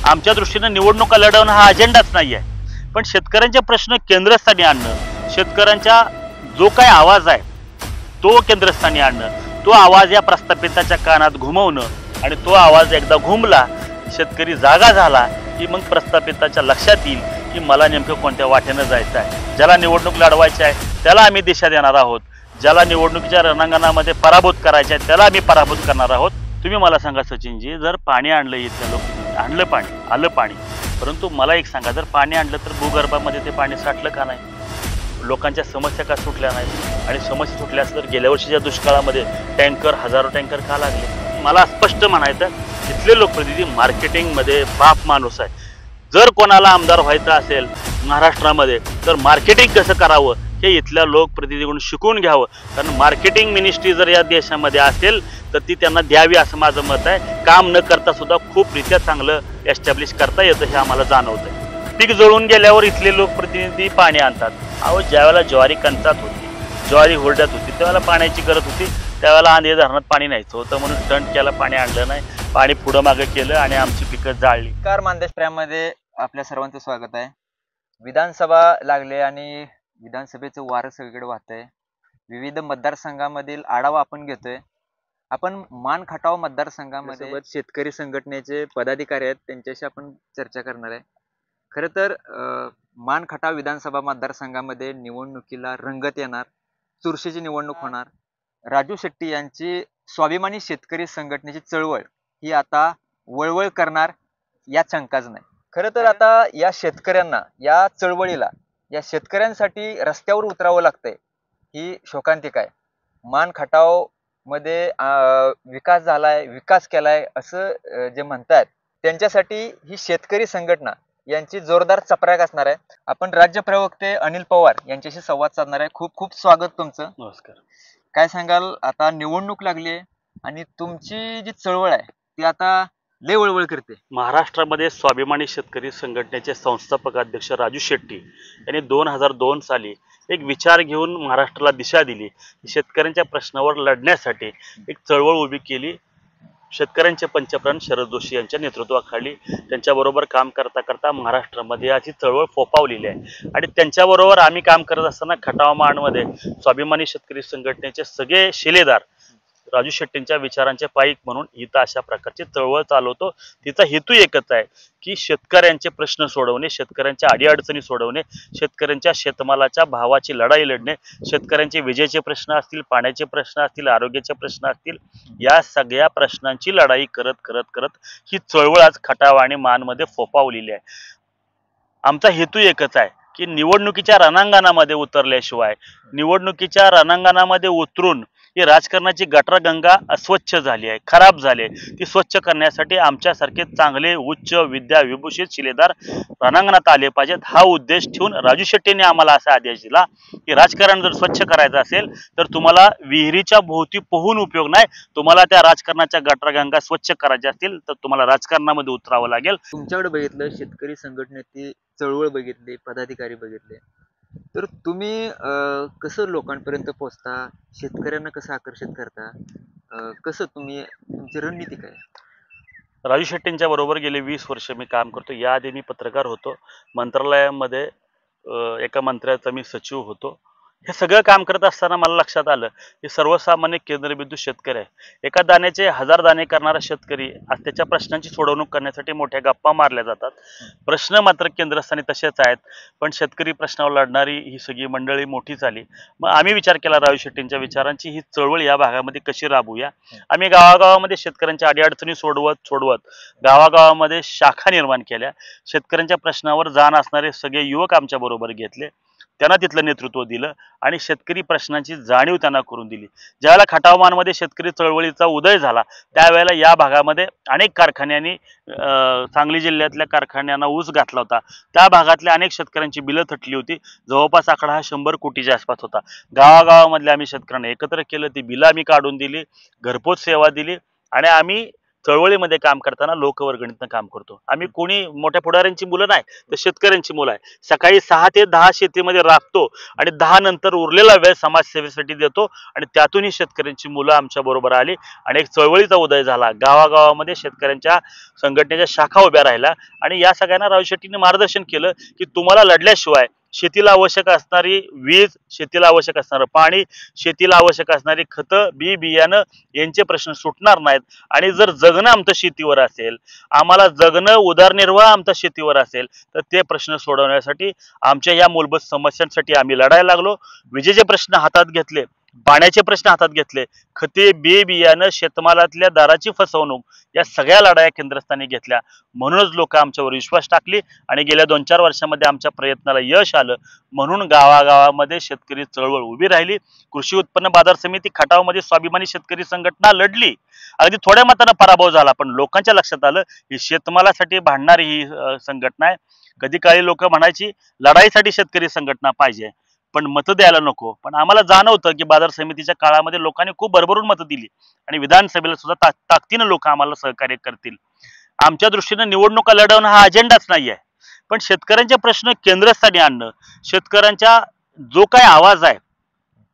आमच्या दृष्टीने निवडणुका लढवणं हा अजेंडाच नाही आहे. पण शेतकऱ्यांचे प्रश्न केंद्रस्थानी आणणं, शेतकऱ्यांचा जो काही आवाज आहे तो केंद्रस्थानी आणणं, तो आवाज या प्रस्थापिताच्या कानात घुमवणं आणि तो आवाज एकदा घुमला, शेतकरी जागा झाला की मग प्रस्थापिताच्या लक्षात येईल की मला नेमकं कोणत्या वाटेनं जायचं आहे. ज्याला निवडणूक लढवायची आहे त्याला आम्ही दिशा देणार आहोत, ज्याला निवडणुकीच्या रणांगणामध्ये पराभूत करायचे आहे त्याला आम्ही पराभूत करणार आहोत. तुम्ही मला सांगा सचिनजी, जर पाणी आणलं इथल्या लोक आणलं पाणी आलं पाणी, परंतु मला एक सांगा, जर पाणी आणलं तर भूगर्भामध्ये ते पाणी साठलं का नाही? लोकांच्या समस्या का सुटल्या नाही? आणि समस्या सुटल्यास तर गेल्या वर्षीच्या दुष्काळामध्ये टँकर हजारो टँकर का लागले? मला स्पष्ट म्हणायचं, इथले लोकप्रतिनिधी मार्केटिंगमध्ये बाप माणूस आहे. जर कोणाला आमदार व्हायचं असेल महाराष्ट्रामध्ये तर मार्केटिंग कसं करावं हे इथल्या लोकप्रतिनिधीकडून शिकून घ्यावं. कारण मार्केटिंग मिनिस्ट्री जर या देशामध्ये असेल तर ती त्यांना द्यावी असं माझं मत आहे. काम न करता सुद्धा खूप रित्या चांगलं एस्टॅब्लिश करता येतं हे आम्हाला जाणवतं. पीक जळून गेल्यावर इथले लोकप्रतिनिधी पाणी आणतात. अहो, ज्यावेळेला ज्वारी कंचात होती, ज्वारी हुरड्यात होती, त्यावेळेला पाण्याची गरज होती, त्यावेळेला आंधे धरणात पाणी न्यायचं होतं म्हणून स्टंट केला, पाणी आणलं नाही, पाणी पुढं मागं केलं आणि आमची पिकं जाळली. कार मानदेश प्रेममध्ये आपल्या सर्वांचं स्वागत आहे. विधानसभा लागले आणि विधानसभेचं वारं सगळीकडे वाहतंय. विविध मतदारसंघामधील आढावा आपण घेतोय. आपण मान खटाव मतदारसंघामध्ये शेतकरी संघटनेचे पदाधिकारी आहेत, त्यांच्याशी आपण चर्चा करणार आहे. खरं तर मान खटाव विधानसभा मतदारसंघामध्ये निवडणुकीला रंगत येणार, चुरशीची निवडणूक होणार. राजू शेट्टी यांची स्वाभिमानी शेतकरी संघटनेची चळवळ ही आता वळवळ करणार यात शंकाच नाही. खरं तर आता या शेतकऱ्यांना, या चळवळीला, या शेतकऱ्यांसाठी रस्त्यावर उतरावं लागतंय ही शोकांतिका आहे. मान खटाव मध्ये विकास झालाय, विकास केलाय असं जे म्हणतात त्यांच्यासाठी ही शेतकरी संघटना यांची जोरदार चपराक असणार आहे. आपण राज्य प्रवक्ते अनिल पवार यांच्याशी संवाद साधणार आहे. खूप खूप स्वागत तुमचं. नमस्कार. काय सांगाल, आता निवडणूक लागली आहे आणि तुमची जी चळवळ आहे ती आता लय वळवळ करते. महाराष्ट्रामध्ये स्वाभिमानी शेतकरी संघटनेचे संस्थापक अध्यक्ष राजू शेट्टी यांनी 2002 साली एक विचार घेऊन महाराष्ट्राला दिशा दिली. शेतकऱ्यांच्या प्रश्नावर लढण्यासाठी एक चळवळ उभी केली. शेतकऱ्यांचे पंचप्राण शरद जोशी यांच्या नेतृत्वाखाली त्यांच्याबरोबर काम करता करता महाराष्ट्रामध्ये अशी चळवळ फोफावलेली आहे. आणि त्यांच्याबरोबर आम्ही काम करत असताना खटाव मानमध्ये स्वाभिमानी शेतकरी संघटनेचे सगळे शिलेदार राजू शेट्टींच्या विचारांचे पाईक म्हणून इथं अशा प्रकारची चळवळ चालवतो. तिचा हेतू एकच आहे की शेतकऱ्यांचे प्रश्न सोडवणे, शेतकऱ्यांच्या अडीअडचणी सोडवणे, शेतकऱ्यांच्या शेतमालाच्या भावाची लढाई लढणे, शेतकऱ्यांचे विजेचे प्रश्न असतील, पाण्याचे प्रश्न असतील, आरोग्याचे प्रश्न असतील, या सगळ्या प्रश्नांची लढाई करत करत करत ही चळवळ आज खटाव आणि मानमध्ये फोफावलेली आहे. आमचा हेतू एकच आहे की निवडणुकीच्या रणांगणामध्ये उतरल्याशिवाय, निवडणुकीच्या रणांगणामध्ये उतरून ही राजकारणाची गटारगंगा अस्वच्छ झाली आहे, खराब झाली, ती स्वच्छ करण्यासाठी आमच्यासारखे चांगले उच्च विद्या विभूषित शिलेदार रणांगणात आले पाहिजेत. हा उद्देश ठेवून राजू शेट्टीने आम्हाला असा आदेश दिला की राजकारण जर स्वच्छ करायचं असेल तर तुम्हाला विहिरीच्या भोवती पोहून उपयोग नाही, तुम्हाला त्या राजकारणाच्या गटारगंगा स्वच्छ करायच्या असतील तर तुम्हाला राजकारणामध्ये उतरावं लागेल. तुमच्याकडे बघितलं, शेतकरी संघटनेची चळवळ बघितली, पदाधिकारी बघितले, तर तुम्ही कसं लोकांपर्यंत पोहोचता, शेतकऱ्यांना कसं आकर्षित करता, कसं तुम्ही, तुमची रणनीती काय? राजू शेट्टींच्या बरोबर गेले 20 वर्ष मी काम करतो. याआधी मी पत्रकार होतो, मंत्रालयामध्ये एका मंत्र्याचा मी सचिव होतो. हे सगळं काम करत असताना मला लक्षात आलं की सर्वसामान्य केंद्रबिंदू शेतकरी आहे. एका दाण्याचे 1000 दाणे करणारा शेतकरी आज त्याच्या प्रश्नांची सोडवणूक करण्यासाठी मोठ्या गप्पा मारल्या जातात. प्रश्न मात्र केंद्रस्थानी तसेच आहेत, पण शेतकरी प्रश्नावर लढणारी ही सगळी मंडळी मोठीच आली. मग आम्ही विचार केला राजू शेट्टींच्या विचारांची ही चळवळ या भागामध्ये कशी राबवूया. आम्ही गावागावामध्ये शेतकऱ्यांच्या अडीअडचणी सोडवत गावागावामध्ये शाखा निर्माण केल्या. शेतकऱ्यांच्या प्रश्नावर जाण असणारे सगळे युवक आमच्या बरोबर घेतले, त्यांना तिथलं नेतृत्व दिलं आणि शेतकरी प्रश्नांची जाणीव त्यांना करून दिली. ज्यावेळेला खटावमानमध्ये शेतकरी चळवळीचा उदय झाला त्यावेळेला या भागामध्ये अनेक कारखान्यांनी, सांगली जिल्ह्यातल्या कारखान्यांना ऊस घातला होता. त्या भागातल्या अनेक शेतकऱ्यांची बिलं थटली होती. जवळपास आकडा हा 100 कोटीच्या आसपास होता. गावागावामधल्या आम्ही शेतकऱ्यांना एकत्र केलं, ती बिलं आम्ही काढून दिली, घरपोच सेवा दिली आणि आम्ही चळवळीमध्ये काम करताना लोकवर्गणीतनं काम करतो. आम्ही कोणी मोठ्या पुढाऱ्यांची मुलं नाही, तर शेतकऱ्यांची मुलं आहे. सकाळी 6 ते 10 शेतीमध्ये राबतो आणि 10 नंतर उरलेला वेळ समाजसेवेसाठी देतो आणि त्यातूनही शेतकऱ्यांची मुलं आमच्या बरोबर आली आणि एक चळवळीचा उदय झाला. गावागावामध्ये शेतकऱ्यांच्या संघटनेच्या शाखा उभ्या राहिल्या आणि या सगळ्यांना राजू शेट्टीने मार्गदर्शन केलं की तुम्हाला लढल्याशिवाय शेतीला आवश्यक असणारी वीज, शेतीला आवश्यक असणारं पाणी, शेतीला आवश्यक असणारी खतं, बियाणं यांचे प्रश्न सुटणार नाहीत. आणि जर जगणं आमचं शेतीवर असेल, आम्हाला जगणं उदरनिर्वाह आमचा शेतीवर असेल, तर ते प्रश्न सोडवण्यासाठी आमच्या या मूलभूत समस्यांसाठी आम्ही लढायला लागलो. विजेचे प्रश्न हातात घेतले, पाण्याचे प्रश्न हातात घेतले, खते, बियाणं, शेतमालातल्या दराची फसवणूक या सगळ्या लढाया केंद्रस्थानी घेतल्या. म्हणूनच लोक आमच्यावर विश्वास टाकली आणि गेल्या 2-4 वर्षामध्ये आमच्या प्रयत्नाला यश आलं. म्हणून गावागावामध्ये शेतकरी चळवळ उभी राहिली. कृषी उत्पन्न बाजार समिती खटावमध्ये स्वाभिमानी शेतकरी संघटना लढली. अगदी थोड्या मतानं पराभव झाला, पण लोकांच्या लक्षात आलं ही शेतमालासाठी भांडणारी ही संघटना आहे. कधी काळी लोक म्हणायची लढाईसाठी शेतकरी संघटना पाहिजे, पण मतं द्यायला नको. पण आम्हाला जाणवतं की बाजार समितीच्या काळामध्ये लोकांनी खूप भरभरून मतं दिली आणि विधानसभेला सुद्धा ताकदीनं लोक आम्हाला सहकार्य करतील. आमच्या दृष्टीनं निवडणुका लढवणं हा अजेंडाच नाही आहे, पण शेतकऱ्यांचे प्रश्न केंद्रस्थानी आणणं, शेतकऱ्यांचा जो काही आवाज आहे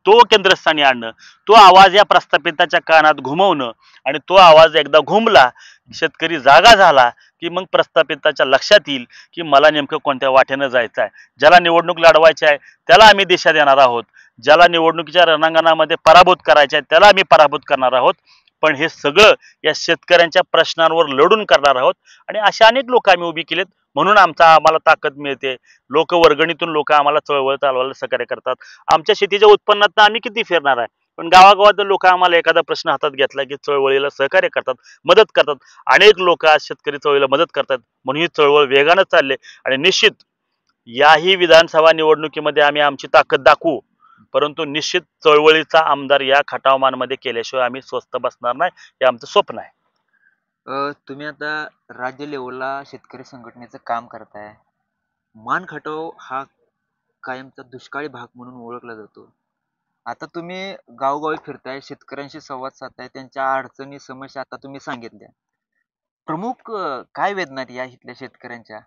तो केंद्रस्थानी आणणं, तो आवाज या प्रस्थापिताच्या कानात घुमवणं आणि तो आवाज एकदा घुमला, शेतकरी जागा झाला की मग प्रस्थापिताच्या लक्षात येईल की मला नेमकं कोणत्या वाटेनं जायचं आहे. ज्याला निवडणूक लढवायची आहे त्याला आम्ही दिशा देणार आहोत, ज्याला निवडणुकीच्या रणांगणामध्ये पराभूत करायचे आहे त्याला आम्ही पराभूत करणार आहोत. पण हे सगळं या शेतकऱ्यांच्या प्रश्नांवर लढून करणार आहोत आणि अशा अनेक लोक आम्ही उभी केलेत. म्हणून आम्हाला ताकद मिळते. लोकवर्गणीतून लोक आम्हाला चळवळ चालवायला सहकार्य करतात. आमच्या शेतीच्या उत्पन्नात आम्ही किती फिरणार आहे, पण गावागावात लोक आम्हाला एखादा प्रश्न हातात घेतला की चळवळीला सहकार्य करतात, मदत करतात. अनेक लोक आज शेतकरी चळवळीला मदत करतात. म्हणून ही चळवळ वेगानं चालले आणि निश्चित याही विधानसभा निवडणुकीमध्ये आम्ही आमची ताकद दाखवू, परंतु निश्चित चळवळीचा आमदार या खटावमानमध्ये केल्याशिवाय आम्ही स्वस्त बसणार नाही, हे आमचं स्वप्न आहे. तुम्ही आता राज्य लेवलला शेतकरी संघटनेचं काम करताय. मान खटाव हा कायमचा दुष्काळी भाग म्हणून ओळखला जातो. आता तुम्ही गावोगावी फिरताय, शेतकऱ्यांशी संवाद साधताय, त्यांच्या अडचणी, समस्या आता तुम्ही सांगितल्या. प्रमुख काय वेदना आहेत या इथल्या शेतकऱ्यांच्या,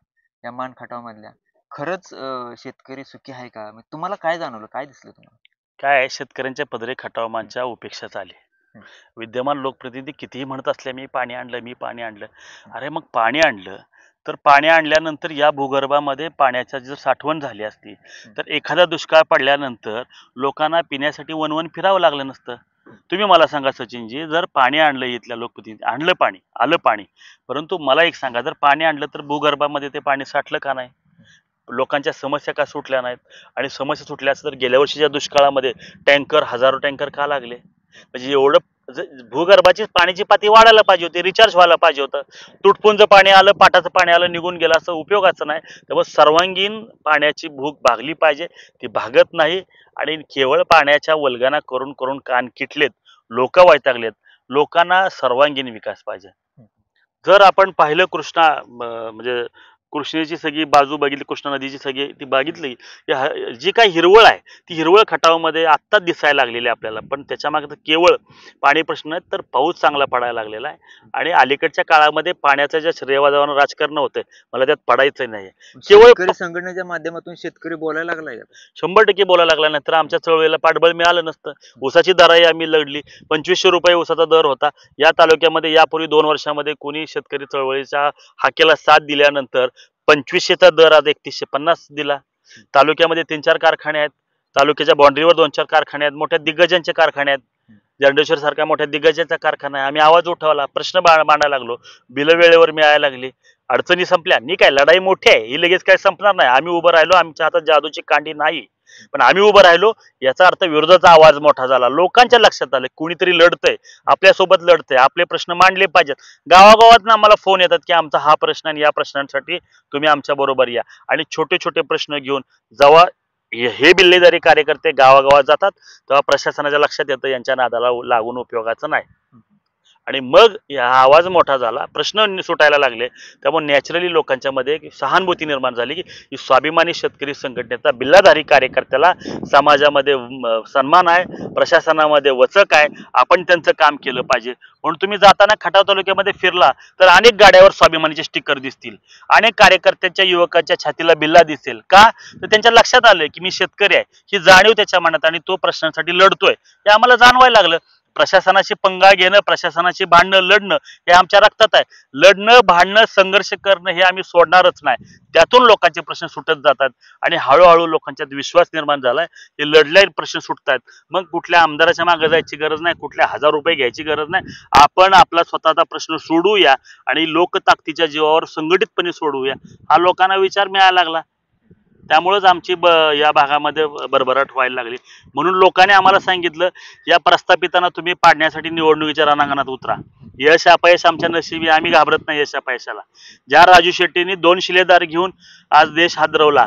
या मान खटाव मधल्या? खरंच शेतकरी सुखी आहे का? म्हणजे तुम्हाला काय जाणवलं, काय दिसलं तुम्हाला? काय आहे, शेतकऱ्यांच्या पदरी खटावमानच्या उपेक्षा झाली. विद्यमान लोकप्रतिनिधी कितीही म्हणत असले मी पाणी आणलं, मी पाणी आणलं. अरे मग पाणी आणलं तर पाणी आणल्यानंतर या भूगर्भामध्ये पाण्याची जर साठवण झाली असती तर एखादा दुष्काळ पडल्यानंतर लोकांना पिण्यासाठी वनवन फिरावं लागलं नसतं. तुम्ही मला सांगा सचिनजी, जर पाणी आणलं, इथल्या लोकप्रतिनिधी आणलं पाणी, आलं पाणी, परंतु मला एक सांगा, जर पाणी आणलं तर भूगर्भामध्ये ते पाणी साठलं का नाही? लोकांच्या समस्या का सुटल्या नाहीत? आणि समस्या सुटल्या तर गेल्या वर्षीच्या दुष्काळामध्ये टँकर, हजारो टँकर का लागले? म्हणजे एवढं भूगर्भाची पाण्याची पातळी वाढायला पाहिजे होती, रिचार्ज व्हायला पाहिजे होतं. तुटपुंज पाणी आलं, पाटाचं पाणी आलं, निघून गेलं, असं उपयोगाचं नाही. त्यामुळे सर्वांगीण पाण्याची भूक भागली पाहिजे, ती भागत नाही. आणि केवळ पाण्याच्या वल्गना करून करून कान किटलेत, लोक वैतागलेत. लोकांना सर्वांगीण विकास पाहिजे. जर आपण पाहिलं म्हणजे कृष्णेची सगळी बाजू बघितली, कृष्णा नदीची सगळी ती बघितली, जी काही हिरवळ आहे ती हिरवळ खटावमध्ये आत्ताच दिसायला लागलेली आपल्याला. पण त्याच्या मागे केवळ पाणी प्रश्न नाही, तर पाऊस चांगला पडायला लागलेला आहे. आणि अलीकडच्या काळामध्ये पाण्याचं जे श्रेयवादावर राजकारण होतंय, मला त्यात पडायचं नाही. केवळ शेतकरी संघटनेच्या माध्यमातून शेतकरी बोलायला लागलाय का? 100% बोलायला लागला नाही तर आमच्या चळवळीला पाठबळ मिळालं नसतं. ऊसाची दराई आम्ही लढली, 2500 रुपये ऊसाचा दर होता. या तालुक्यामध्ये यापूर्वी 2 वर्षामध्ये कोणी शेतकरी चळवळीच्या हाकेला साथ दिल्यानंतर 2500चा दर आज 3150 दिला. तालुक्यामध्ये 3-4 कारखाने आहेत, तालुक्याच्या बाउंड्रीवर 2-4 कारखाने आहेत, मोठ्या दिग्गजांचे कारखाने आहेत. जरंडेश्वर सारख्या मोठ्या दिग्गजाचा कारखाना आहे. आम्ही आवाज उठवला, प्रश्न मांडायला लागलो, बिलं वेळेवर मिळायला लागली, अडचणी संपल्या. नाही काय, लढाई मोठी आहे, ही लगेच काय संपणार नाही. आम्ही उभं राहिलो, आमच्या हातात जादूची कांडी नाही, पण आम्ही उभं राहिलो, याचा अर्थ विरोधाचा आवाज मोठा झाला. लोकांच्या लक्षात आलं कुणीतरी लढतंय, आपल्यासोबत लढतंय, आपले प्रश्न मांडले पाहिजेत. गावागावात आम्हाला फोन येतात की आमचा हा प्रश्न आणि या प्रश्नांसाठी तुम्ही आमच्या बरोबर या. आणि छोटे छोटे प्रश्न घेऊन जेव्हा हे बिल्लेदारी कार्यकर्ते गावागावात जातात तेव्हा प्रशासनाच्या लक्षात येतं यांच्या नादाला लागून उपयोगाचं नाही. आणि मग हा आवाज मोठा झाला, प्रश्न सुटायला लागले. त्यामुळे नॅचरली लोकांच्या मध्ये एक सहानुभूती निर्माण झाली की स्वाभिमानी शेतकरी संघटनेचा बिल्लाधारी कार्यकर्त्याला समाजामध्ये सन्मान आहे, प्रशासनामध्ये वचक आहे, आपण त्यांचं काम केलं पाहिजे. म्हणून तुम्ही जाताना खटाव तालुक्यामध्ये फिरला तर अनेक गाड्यावर स्वाभिमानीचे स्टिकर दिसतील, अनेक कार्यकर्त्यांच्या युवकाच्या छातीला बिल्ला दिसेल. का तर त्यांच्या लक्षात आलं की मी शेतकरी आहे, ही जाणीव त्याच्या मनात आणि तो प्रश्नांसाठी लढतोय हे आम्हाला जाणवायला लागलं. प्रशासनाची पंगा घेणं, प्रशासनाची भांडणं लढणं हे आमच्या रक्तात आहे. लढणं, भांडणं, संघर्ष करणं हे आम्ही सोडणारच नाही. त्यातून लोकांचे प्रश्न सुटत जातात आणि हळूहळू लोकांच्यात विश्वास निर्माण झालाय. हे लढले प्रश्न सुटतात. मग कुठल्या आमदाराच्या मागे जायची गरज नाही, कुठल्या 1000 रुपये घ्यायची गरज नाही. आपण आपला स्वतःचा प्रश्न सोडवूया आणि लोकताकदीच्या जीवावर संघटितपणे सोडवूया, हा लोकांना विचार मिळायला लागला. त्यामुळेच आमची या भागामध्ये भरभराट व्हायला लागली. म्हणून लोकांनी आम्हाला सांगितलं या प्रस्थापितांना तुम्ही पाडण्यासाठी निवडणुकीच्या रणांगणात उतरा. यश अपयश आमच्या नशिबी, आम्ही घाबरत नाही यश अपयशाला. ज्या राजू शेट्टींनी 2 शिलेदार घेऊन आज देश हादरवला,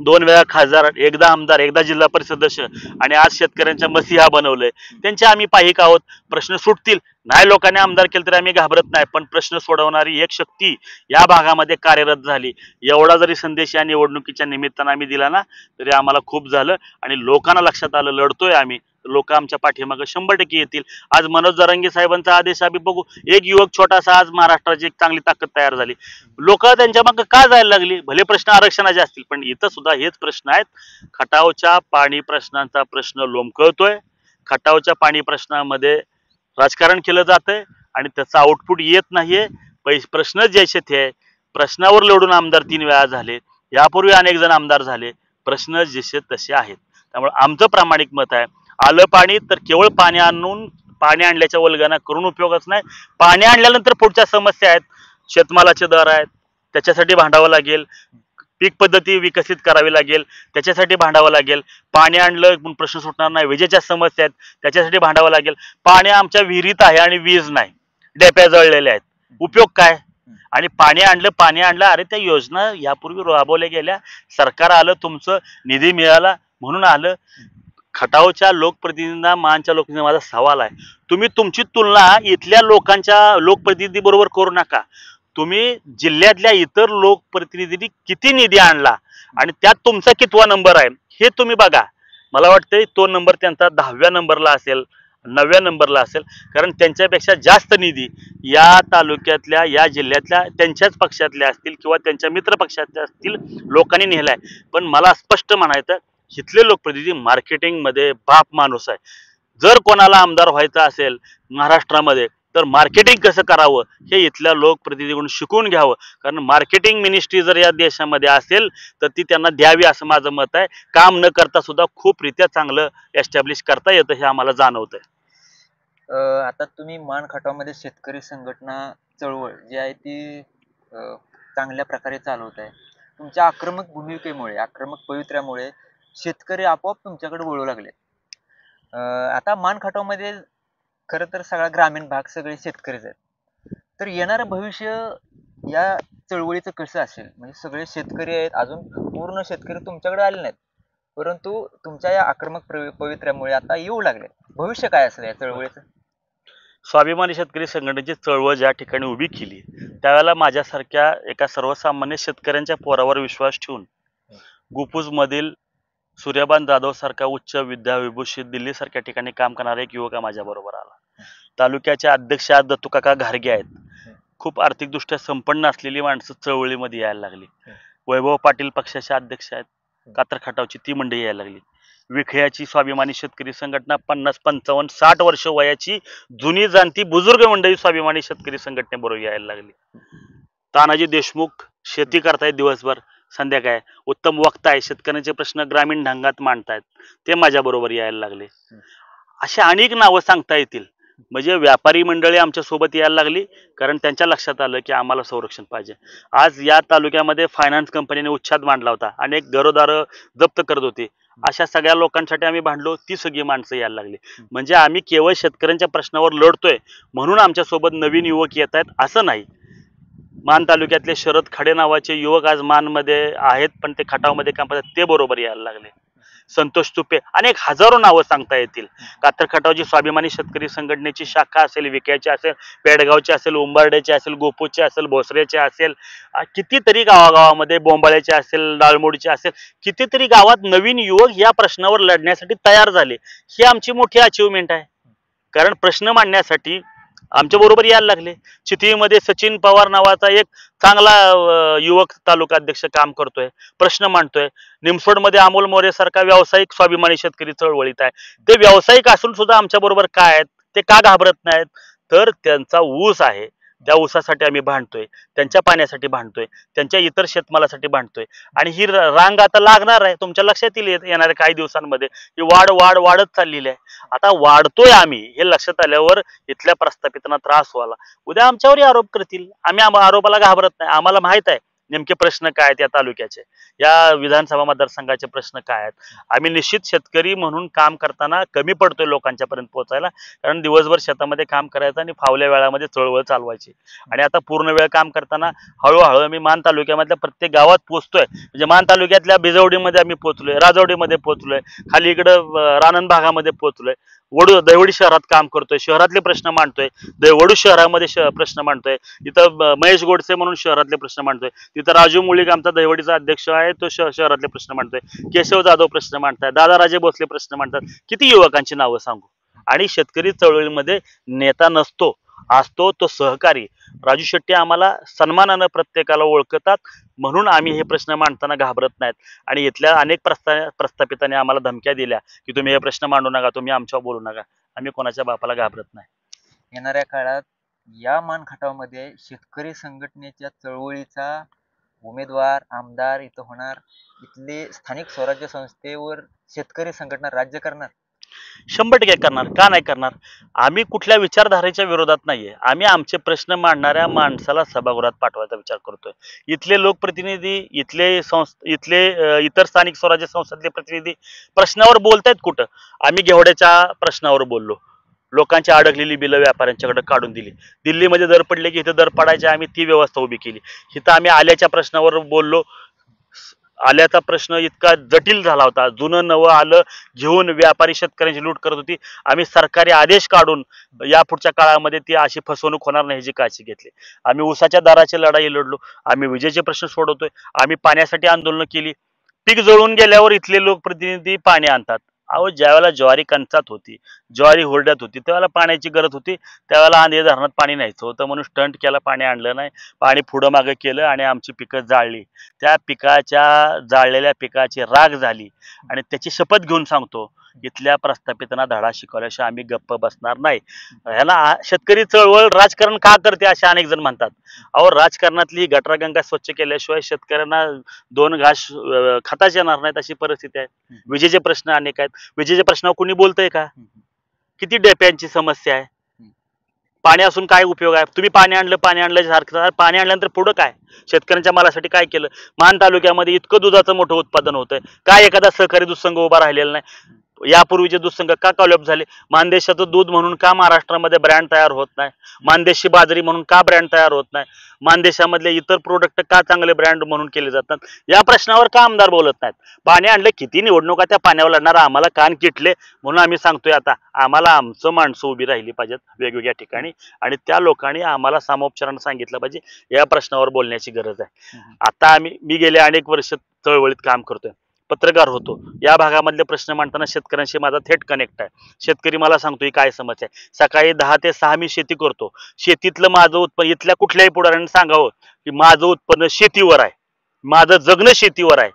2 वेळा खासदार, एकदा आमदार, एकदा जिल्हा परिषद सदस्य आणि आज शेतकऱ्यांच्या मसीहा बनवलंय, त्यांचे आम्ही पाहिक आहोत. प्रश्न सुटतील. नाही लोकांनी आमदार केलं तरी आम्ही घाबरत नाही, पण प्रश्न सोडवणारी एक शक्ती या भागामध्ये कार्यरत झाली. एवढा जरी संदेश या निवडणुकीच्या निमित्तानं आम्ही दिला ना तरी आम्हाला खूप झालं आणि लोकांना लक्षात आलं लढतोय आम्ही, लोक आमच्या पाठीमागे 100% येतील. आज मनोज जरांगे साहेबांचा आदेश आम्ही बघू. एक युवक छोटासा आज महाराष्ट्राची एक चांगली ताकद तयार झाली. लोक त्यांच्या मागे का जायला लागली? भले प्रश्न आरक्षणाचे असतील, पण इथं सुद्धा हेच प्रश्न आहेत. खटावच्या पाणी प्रश्नांचा प्रश्न लोंबकळतोय. खटावच्या पाणी प्रश्नामध्ये राजकारण केलं जातंय आणि त्याचं आउटपुट येत नाहीये. प्रश्न जैसे थे, प्रश्नावर लढून आमदार 3 वेळा झाले. यापूर्वी अनेक जण आमदार झाले. प्रश्न जसे तसे आहेत. त्यामुळे आमचं प्रामाणिक मत आहे, आलं पाणी तर केवळ पाणी आणल्याच्या वल्गना करून उपयोगच नाही. पाणी आणल्यानंतर पुढच्या समस्या आहेत. शेतमालाचे दर आहेत, त्याच्यासाठी भांडावं लागेल. पीक पद्धती विकसित करावी लागेल, त्याच्यासाठी भांडावं लागेल. पाणी आणलं पण प्रश्न सुटणार नाही. विजेच्या समस्या आहेत, त्याच्यासाठी भांडावं लागेल. पाणी आमच्या विहिरीत आहे आणि वीज नाही, डेप्या जळलेल्या आहेत, उपयोग काय? आणि पाणी आणलं. अरे त्या योजना यापूर्वी राबवल्या गेल्या, सरकार आलं, तुमचं निधी मिळाला म्हणून आलं. खटावच्या लोकप्रतिनिधींना, मानच्या लोकप्रतिनिधींना माझा सवाल आहे, तुम्ही तुमची तुलना इथल्या लोकांच्या लोकप्रतिनिधी बरोबर करू नका. तुम्ही जिल्ह्यातल्या इतर लोकप्रतिनिधींनी किती निधी आणला आणि त्यात तुमचा कितवा नंबर आहे हे तुम्ही बघा. मला वाटतंय तो नंबर त्यांचा 10व्या नंबरला असेल, 9व्या नंबरला असेल. कारण त्यांच्यापेक्षा जास्त निधी या तालुक्यातल्या, या जिल्ह्यातल्या त्यांच्याच पक्षातल्या असतील किंवा त्यांच्या मित्र पक्षातल्या असतील लोकांनी नेलाय. पण मला स्पष्ट म्हणायचं, इथले लोकप्रतिनिधी मार्केटिंगमध्ये बाप माणूस आहे. जर कोणाला आमदार व्हायचं असेल महाराष्ट्रामध्ये तर मार्केटिंग कसं करावं हे इथल्या लोकप्रतिनिधीकडून शिकून घ्यावं. कारण मार्केटिंग मिनिस्ट्री जर या देशामध्ये असेल तर ती त्यांना द्यावी असं माझं मत आहे. काम न करता सुद्धा खूप रित्या चांगलं एस्टॅब्लिश करता येतं हे आम्हाला जाणवतंय. आता तुम्ही मान खटावमध्ये शेतकरी संघटना चळवळ जी आहे ती चांगल्या प्रकारे चालवत आहे. तुमच्या आक्रमक भूमिकेमुळे, आक्रमक पवित्र्यामुळे शेतकरी आपोआप तुमच्याकडे वळू लागले. आता मान खटावमध्ये खरं तर सगळा ग्रामीण भाग सगळे शेतकरीच आहेत. तर येणारं भविष्य या चळवळीचं कसं असेल? म्हणजे सगळे शेतकरी आहेत, अजून पूर्ण शेतकरी तुमच्याकडे आले नाहीत, परंतु तुमच्या या आक्रमक पवित्र्यामुळे आता येऊ लागले. भविष्य काय असेल या चळवळीचं? स्वाभिमानी शेतकरी संघटनेची चळवळ ज्या ठिकाणी उभी केली त्यावेळेला माझ्यासारख्या एका सर्वसामान्य शेतकऱ्यांच्या पोरावर विश्वास ठेवून गुपूजमधील सूर्यबान जाधव सारखा उच्च विद्याविभूषित दिल्लीसारख्या ठिकाणी काम करणारा एक युवक माझ्या बरोबर आला. तालुक्याचे अध्यक्ष आज दत्तूकाका घारगे आहेत. खूप आर्थिकदृष्ट्या संपन्न असलेली माणसं चळवळीमध्ये यायला लागली. वैभव पाटील पक्षाचे अध्यक्ष आहेत, कातर खटावची ती मंडळी यायला लागली. विखयाची स्वाभिमानी शेतकरी संघटना 50, 55, 60 वर्ष वयाची जुनी जाणती बुजुर्ग मंडळी स्वाभिमानी शेतकरी संघटनेबरोबर यायला लागली. तानाजी देशमुख शेती करतायत दिवसभर, संध्याकाळ उत्तम वक्ता आहे, शेतकऱ्यांचे प्रश्न ग्रामीण ढंगात मांडतायत, ते माझ्या बरोबर यायला लागले. अशी अनेक नावं सांगता येतील. म्हणजे व्यापारी मंडळी आमच्या सोबत यायला लागली कारण त्यांच्या लक्षात आलं की आम्हाला संरक्षण पाहिजे. आज या तालुक्यामध्ये फायनान्स कंपनीने उच्छाद मांडला होता, अनेक घरोदारं जप्त करत होती. अशा सगळ्या लोकांसाठी आम्ही भांडलो, ती सगळी माणसं यायला लागली. म्हणजे आम्ही केवळ शेतकऱ्यांच्या प्रश्नावर लढतोय म्हणून आमच्या सोबत नवीन युवक येत आहेत असं नाही. मान तालुक्यातले शरद खाडे नावाचे युवक आज मानमध्ये आहेत, पण ते खटावमध्ये काम करतात, ते बरोबर यायला लागले. संतोष तुपे, अनेक हजारो नावं सांगता येतील. कातर खटावची स्वाभिमानी शेतकरी संघटनेची शाखा असेल, विक्याची असेल, पेडगावची असेल, उंबर्ड्याची असेल, गोपूची असेल, भोसऱ्याची असेल, कितीतरी गावागावामध्ये बोंबाळ्याचे असेल, डाळमोडीचे असेल, कितीतरी गावात नवीन युवक या प्रश्नावर लढण्यासाठी तयार झाले. ही आमची मोठी अचिव्हमेंट आहे. कारण प्रश्न मांडण्यासाठी आमच्या बरोबर यायला लागले. चितळीमध्ये सचिन पवार नावाचा एक चांगला युवक तालुका अध्यक्ष काम करतोय, प्रश्न मांडतोय. निमसोडमध्ये अमोल मोरे सारखा व्यावसायिक स्वाभिमानी शेतकरी चळवळीत आहे. ते व्यावसायिक असून सुद्धा आमच्या बरोबर काय आहेत, ते का घाबरत नाहीत? तर त्यांचा ऊस आहे, त्या ऊसासाठी आम्ही भांडतोय, त्यांच्या पाण्यासाठी भांडतोय, त्यांच्या इतर शेतमालासाठी भांडतोय. आणि ही रांग आता लागणार आहे, तुमच्या लक्षात येईल येणाऱ्या काही दिवसांमध्ये. ही वाढत चाललेली आहे. आता वाढतोय आम्ही हे लक्षात आल्यावर इथल्या प्रस्थापितांना त्रास व्हायला, उद्या आमच्यावरही आरोप करतील. आम्ही आरोपाला घाबरत नाही. आम्हाला माहित आहे नेमके प्रश्न काय आहेत या तालुक्याचे, या विधानसभा मतदारसंघाचे प्रश्न काय आहेत. आम्ही निश्चित शेतकरी म्हणून काम करताना कमी पडतोय लोकांच्या पर्यंत पोहोचायला. कारण दिवसभर शेतामध्ये काम करायचं आणि फावल्या वेळामध्ये चळवळ चालवायची. आणि आता पूर्ण वेळ काम करताना हळूहळू आम्ही मान तालुक्यामधल्या प्रत्येक गावात पोहोचतोय. म्हणजे मान तालुक्यातल्या बिजवडीमध्ये आम्ही पोहोचलोय, राजवडीमध्ये पोहोचलोय, खाली इकडं रानंद भागामध्ये पोहोचलोय, दैवडी शहरात काम करतोय, शहरातले प्रश्न मांडतोय, वडू शहरामध्ये प्रश्न मांडतोय, इथं महेश गोडसे म्हणून शहरातले प्रश्न मांडतोय, तिथं राजू मुळीक आमचा दैवडीचा अध्यक्ष आहे, तो शहरातले प्रश्न मांडतोय, केशव जाधव प्रश्न मांडताय, दादाराजे भोसले प्रश्न मांडतात. किती युवकांची नावं सांगू. आणि शेतकरी चळवळीमध्ये नेता नसतो, असतो तो सहकारी. राजू शेट्टी आम्हाला सन्मानानं प्रत्येकाला ओळखतात, म्हणून आम्ही हे प्रश्न मांडताना घाबरत नाहीत. आणि इथल्या अनेक प्रस्थापितांनी आम्हाला धमक्या दिल्या की तुम्ही हे प्रश्न मांडू नका, तुम्ही आमच्यावर बोलू नका. आम्ही कोणाच्या बापाला घाबरत नाही. येणाऱ्या काळात या मान खटावमध्ये शेतकरी संघटनेच्या चळवळीचा उमेदवार आमदार इथं होणार. इथले स्थानिक स्वराज्य संस्थेवर शेतकरी संघटना राज्य करणार. 100% करणार. का नाही करणार? आम्ही कुठल्या विचारधारेच्या विरोधात नाहीये. आम्ही आमचे प्रश्न मांडणाऱ्या माणसाला सभागृहात पाठवायचा विचार करतोय. इथले लोकप्रतिनिधी, इथले इतर स्थानिक स्वराज्य संस्थांतले प्रतिनिधी प्रश्नावर बोलतायत कुठं? आम्ही घेवड्याच्या प्रश्नावर बोललो, लोकांची अडकलेली बिलं व्यापाऱ्यांच्याकडे काढून दिली. दिल्लीमध्ये दर पडले की इथं दर पडायचे, आम्ही ती व्यवस्था उभी केली. इथं आम्ही आल्याच्या प्रश्नावर बोललो. आल्याचा प्रश्न इतका जटिल झाला होता, जुनं नवं आलं घेऊन व्यापारी शेतकऱ्यांची लूट करत होती. आम्ही सरकारी आदेश काढून यापुढच्या काळामध्ये ती अशी फसवणूक होणार नाही ह्याची काळजी घेतली. आम्ही ऊसाच्या दराची लढाई लढलो, आम्ही विजेचे प्रश्न सोडवतोय, आम्ही पाण्यासाठी आंदोलनं केली. पीक जळून गेल्यावर इथले लोकप्रतिनिधी पाणी आणतात. अहो, ज्यावेळेला ज्वारी कंचात होती, ज्वारी हुरड्यात होती, त्यावेळेला पाण्याची गरज होती, त्यावेळेला आंधे धरणात पाणी न्यायचं होतं म्हणून स्टंट केला, पाणी आणलं नाही, पाणी पुढं मागं केलं आणि आमची पिकं जाळली. त्या जाळलेल्या पिकाची राग झाली. आणि त्याची शपथ घेऊन सांगतो, इथल्या प्रस्थापितांना धडा शिकवल्याशिवाय आम्ही गप्प बसणार नाही. ह्याला शेतकरी चळवळ राजकारण का करते असे अनेक जण म्हणतात. अहो, राजकारणातली गटारगंगा स्वच्छ केल्याशिवाय शेतकऱ्यांना 2 घास खाताच येणार नाहीत अशी परिस्थिती आहे. विजेचे प्रश्न अनेक आहेत. विजेच्या प्रश्नावर कोणी बोलतंय का? किती डेप्यांची समस्या आहे. पाणी असून काय उपयोग आहे? तुम्ही पाणी आणलं सारखं. पाणी आणल्यानंतर पुढं काय? शेतकऱ्यांच्या मालासाठी काय केलं? मान तालुक्यामध्ये इतकं दुधाचं मोठं उत्पादन होतंय, काय एखादा सहकारी दूध संघ उभा राहिलेला नाही? यापूर्वीचे दूध संघ का कॉलअप झाले? मानदेशाचं दूध म्हणून का महाराष्ट्रामध्ये ब्रँड तयार होत नाही? मानदेशी बाजरी म्हणून का ब्रँड तयार होत नाही? मानदेशामधले इतर प्रोडक्ट का चांगले ब्रँड म्हणून केले जातात? या प्रश्नावर का आमदार बोलत नाहीत? पाणी आणलं, किती निवडणुका त्या पाण्यावर लढणार, आम्हाला कान किटले म्हणून आम्ही सांगतोय आता आम्हाला आमचं माणसं उभी राहिली पाहिजेत वेगवेगळ्या ठिकाणी, आणि त्या लोकांनी आम्हाला सामोपचारानं सांगितलं पाहिजे या प्रश्नावर बोलण्याची गरज आहे. आता मी गेले अनेक वर्ष चळवळीत काम करतोय, पत्रकार होतो. या भागामधले प्रश्न मांडताना शेतकऱ्यांशी माझा थेट कनेक्ट आहे. शेतकरी मला सांगतोय काय समस्या आहे. सकाळी 10 ते 6 मी शेती करतो. शेतीतलं माझं उत्पन्न, इथल्या कुठल्याही पुढाऱ्याने सांगावं की माझं उत्पन्न शेतीवर आहे, माझं जगणं शेतीवर आहे,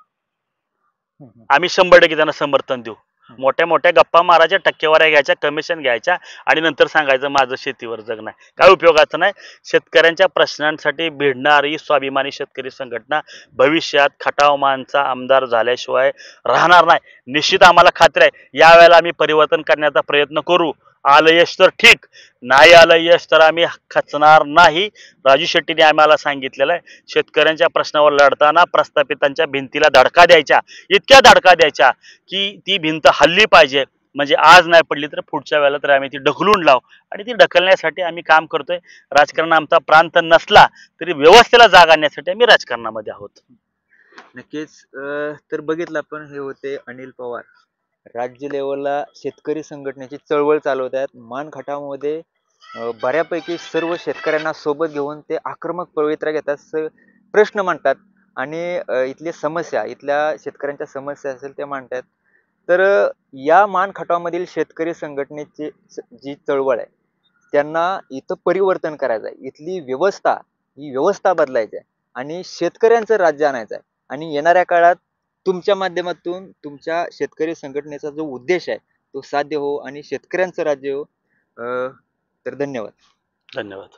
आम्ही 100% त्यांना समर्थन देऊ. मोठ्या मोठ्या गप्पा मारायच्या, टक्केवाऱ्या घ्यायच्या, कमिशन घ्यायच्या आणि नंतर सांगायचं माझं शेतीवर जगणं आहे. काय उपयोगाचं नाही. शेतकऱ्यांच्या प्रश्नांसाठी भिडणारी स्वाभिमानी शेतकरी संघटना भविष्यात खटाव मानचा आमदार झाल्याशिवाय राहणार नाही. निश्चित आम्हाला खात्री आहे यावेळेला आम्ही परिवर्तन करण्याचा प्रयत्न करू. आलं यश तर ठीक, नाही आलं यश तर आम्ही खचणार नाही. राजू शेट्टीने आम्हाला सांगितलेलं आहे, शेतकऱ्यांच्या प्रश्नावर लढताना प्रस्थापितांच्या भिंतीला धडका द्यायच्या, इतक्या धडका द्यायच्या की ती भिंत हल्ली पाहिजे. म्हणजे आज नाही पडली तर पुढच्या वेळेला तर आम्ही ती ढकलून लावू, आणि ती ढकलण्यासाठी आम्ही काम करतोय. राजकारण आमचा प्रांत नसला तरी व्यवस्थेला जाग आणण्यासाठी आम्ही राजकारणामध्ये आहोत. नक्कीच. तर बघितलं आपण, हे होते अनिल पवार. राज्य लेवलला शेतकरी संघटनेची चळवळ चालवत आहेत. मान खटावमध्ये बऱ्यापैकी सर्व शेतकऱ्यांना सोबत घेऊन ते आक्रमक पवित्रा घेतात, प्रश्न मांडतात आणि इथल्या समस्या, इथल्या शेतकऱ्यांच्या समस्या असेल ते मांडतात. तर या मान खटावमधील शेतकरी संघटनेची जी चळवळ आहे, त्यांना इथं परिवर्तन करायचं आहे. इथली व्यवस्था, ही व्यवस्था बदलायची आहे आणि शेतकऱ्यांचं राज्य आणायचं आहे. आणि येणाऱ्या काळात तुमच्या माध्यमातून तुमच्या शेतकरी संघटनेचा जो उद्देश आहे तो साध्य हो आणि शेतकऱ्यांचं राज्य हो. तर धन्यवाद. धन्यवाद.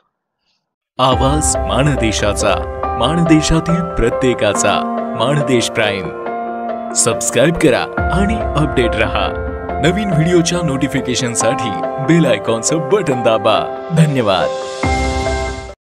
आवाज माणदेशाचा, माणदेशातील प्रत्येकाचा. माणदेश प्राईम सबस्क्राईब करा आणि अपडेट रहा. नवीन व्हिडिओच्या नोटिफिकेशनसाठी बेल आयकॉनचं बटन दाबा. धन्यवाद.